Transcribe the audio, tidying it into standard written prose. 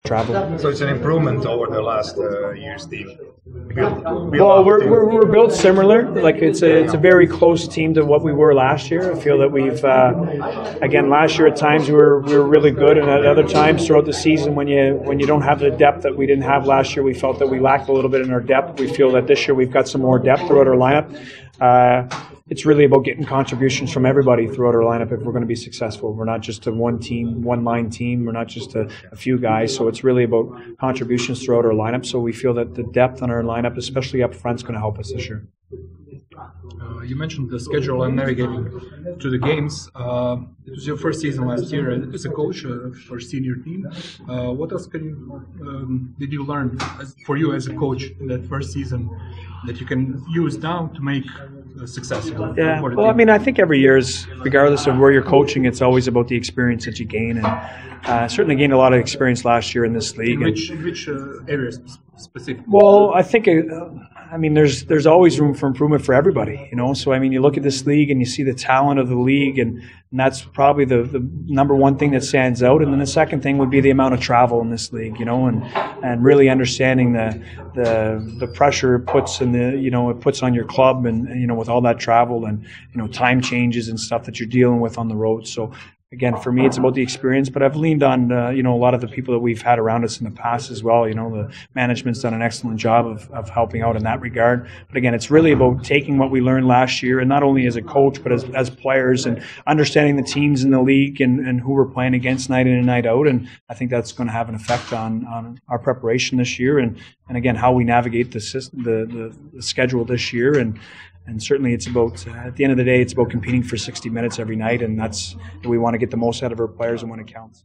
travel. So it's an improvement over the last year's team. Well, we're built similar. Like it's a very close team to what we were last year. I feel that we've again last year at times we were really good, and at other times throughout the season when you don't have the depth that we didn't have last year, we felt that we lacked a little bit in our depth. We feel that this year we've got some more depth throughout our lineup. It's really about getting contributions from everybody throughout our lineup if we're going to be successful. We're not just a one-line team. We're not just a few guys. So it's really about contributions throughout our lineup. So we feel that the depth on our lineup, especially up front, is going to help us this year. You mentioned the schedule and navigating to the games. It was your first season last year as a coach for senior team. What else did you learn for you as a coach in that first season that you can use now to make successful? Yeah, well, I mean, I think every year is, regardless of where you're coaching, it's always about the experience that you gain. And certainly gained a lot of experience last year in this league. In which areas specifically? Well, I think, I mean, there's always room for improvement for everybody, you know. So, I mean, you look at this league and you see the talent of the league, and that's probably the number one thing that stands out. And then the second thing would be the amount of travel in this league, you know, and really understanding the pressure it puts it puts on your club, and you know, with all that travel and time changes and stuff that you're dealing with on the road. So. Again, for me, it's about the experience, but I've leaned on, a lot of the people that we've had around us in the past as well. You know, the management's done an excellent job of helping out in that regard. But again, it's really about taking what we learned last year, and not only as a coach, but as players, and understanding the teams in the league and who we're playing against night in and night out. And I think that's going to have an effect on our preparation this year, and again, how we navigate the schedule this year. And certainly it's about, at the end of the day, it's about competing for 60 minutes every night, and we want to get the most out of our players and when it counts.